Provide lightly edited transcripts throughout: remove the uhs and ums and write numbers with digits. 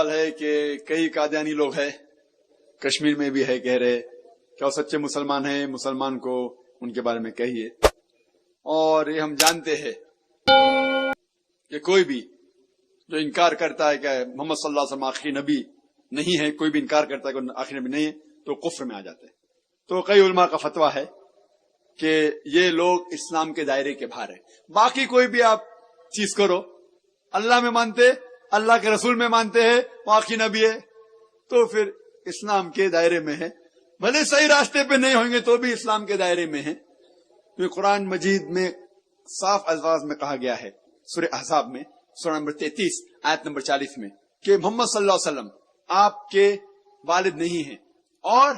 سوال ہے کہ کئی قادیانی لوگ ہیں کشمیر میں بھی ہے، کہہ رہے کہ وہ سچے مسلمان ہیں، مسلمان کو ان کے بارے میں کہیے. اور یہ ہم جانتے ہیں کہ کوئی بھی جو انکار کرتا ہے کہ محمد صلی اللہ علیہ وسلم آخری نبی نہیں ہے، کوئی بھی انکار کرتا ہے کہ آخری نبی نہیں ہے تو کفر میں آ جاتے ہیں. تو کئی علماء کا فتویٰ ہے کہ یہ لوگ اسلام کے دائرے کے باہر ہیں. باقی کوئی بھی آپ چیز کرو، اللہ میں مانتے، اللہ کے رسول میں مانتے ہیں، وہ آخری نبی ہے، تو پھر اسلام کے دائرے میں ہے. بھلے صحیح راستے پہ نہیں ہوں گے تو بھی اسلام کے دائرے میں ہے. کیونکہ قرآن مجید میں صاف الفاظ میں کہا گیا ہے سورہ احزاب میں سورہ نمبر 33 آیت نمبر 40 میں کہ محمد صلی اللہ علیہ وسلم آپ کے والد نہیں ہیں اور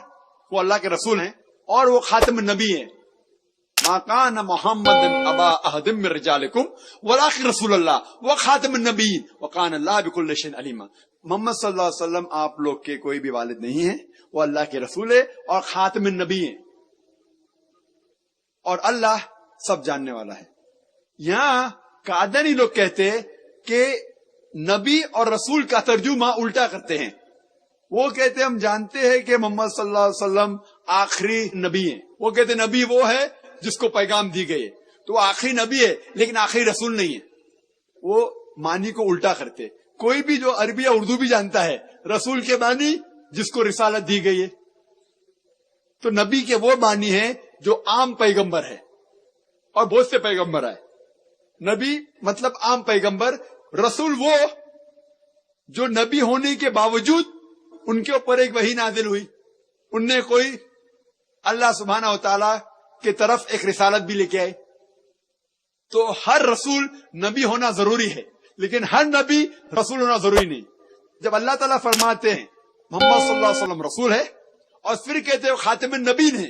وہ اللہ کے رسول ہیں اور وہ خاتم النبی ہیں. ما کان محمد ابا احد من رجالکم ولکن رسول اللہ وخاتم النبیین وکان اللہ بکل شیء علیما. محمد صلی اللہ علیہ وسلم آپ لوگ کے کوئی بھی والد نہیں ہیں، وہ اللہ کے رسول ہے اور خاتم النبی ہیں، اور اللہ سب جاننے والا ہے. یہاں قادیانی لوگ کہتے کہ نبی اور رسول کا ترجمہ الٹا کرتے ہیں. وہ کہتے ہم جانتے ہیں کہ محمد صلی اللہ علیہ وسلم آخری نبی ہیں. وہ کہتے نبی وہ ہے جس کو پیغام دی گئی ہے، تو وہ آخری نبی ہے لیکن آخری رسول نہیں ہے. وہ معنی کو الٹا کرتے. کوئی بھی جو عربی یا اردو بھی جانتا ہے رسول کے معنی جس کو رسالت دی گئی ہے، تو نبی کے وہ معنی ہے جو عام پیغمبر ہے، اور بہت سے پیغمبر آئے. نبی مطلب عام پیغمبر. رسول وہ جو نبی ہونے کے باوجود ان کے اوپر ایک وحی نازل ہوئی، ان نے کوئی اللہ سبحانہ و تعالی کی طرف ایک رسالت بھی لے کے آئے. تو ہر رسول نبی ہونا ضروری ہے لیکن ہر نبی رسول ہونا ضروری نہیں. جب اللہ تعالیٰ فرماتے ہیں محمد صلی اللہ علیہ وسلم رسول ہے اور پھر کہتے ہیں خاتم النبی نے،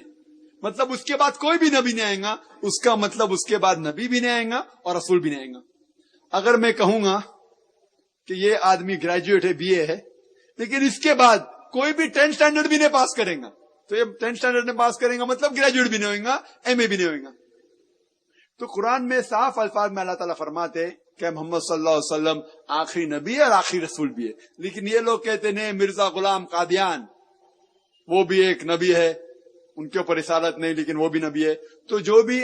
مطلب اس کے بعد کوئی بھی نبی نہیں آئے گا، اس کا مطلب اس کے بعد نبی بھی نہیں آئے گا اور رسول بھی نہیں آئے گا. اگر میں کہوں گا کہ یہ آدمی گریجویٹ ہے، بی اے ہے، لیکن اس کے بعد کوئی بھی 10 اسٹینڈرڈ بھی نہیں پاس کرے گا، تو یہ 10 اسٹینڈرڈ نہیں پاس کرے گا مطلب گریجویٹ بھی نہیں ہوئے گا، ایم اے بھی نہیں ہوئے گا. تو قرآن میں صاف الفاظ میں اللہ تعالیٰ فرماتے کہ محمد صلی اللہ علیہ وسلم آخری نبی ہے اور آخری رسول بھی ہے. لیکن یہ لوگ کہتے ہیں مرزا غلام قادیان وہ بھی ایک نبی ہے، ان کے اوپر رسالت نہیں لیکن وہ بھی نبی ہے. تو جو بھی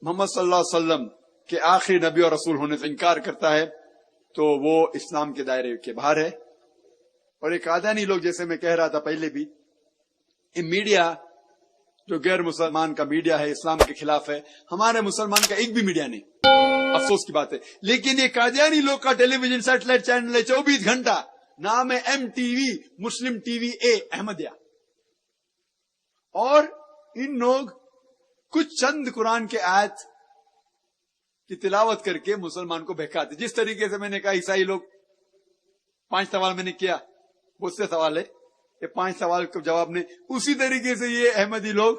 محمد صلی اللہ علیہ وسلم کے آخری نبی اور رسول ہونے سے انکار کرتا ہے تو وہ اسلام کے دائرے کے باہر ہے. اور ایک قادیانی لوگ، جیسے میں کہہ رہا تھا پہلے بھی، یہ میڈیا جو غیر مسلمان کا میڈیا ہے اسلام کے خلاف ہے. ہمارے مسلمان کا ایک بھی میڈیا نہیں، افسوس کی بات ہے. لیکن یہ قادیانی لوگ کا ٹیلی ویژن سیٹلائٹ چینل ہے 24 گھنٹہ، نام ہے MTV، مسلم ٹی وی اے احمدیہ. اور ان لوگ کچھ چند قرآن کے آیت کی تلاوت کر کے مسلمان کو بہکاتے. جس طریقے سے میں نے کہا عیسائی لوگ 5 سوال میں نے کیا، بہت سے سوال ہے، یہ 5 سوال کا جواب نہیں، اسی طریقے سے یہ احمدی لوگ،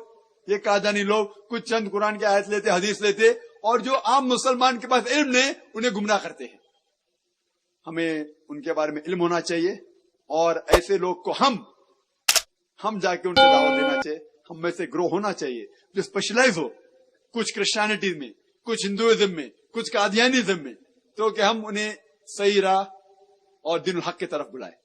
یہ قادیانی لوگ کچھ چند قرآن کے آیت لیتے، حدیث لیتے، اور جو عام مسلمان کے پاس علم نہیں انہیں گمراہ کرتے ہیں. ہمیں ان کے بارے میں علم ہونا چاہیے اور ایسے لوگ کو ہم جا کے ان سے دعوت دینا چاہیے. ہم میں سے گرو ہونا چاہیے جو اسپیشلائز ہو، کچھ کرسچینٹی میں، کچھ ہندوازم میں، کچھ قادیانیزم میں، تو کہ ہم انہیں صحیح راہ اور دین الحق کی طرف بلائیں.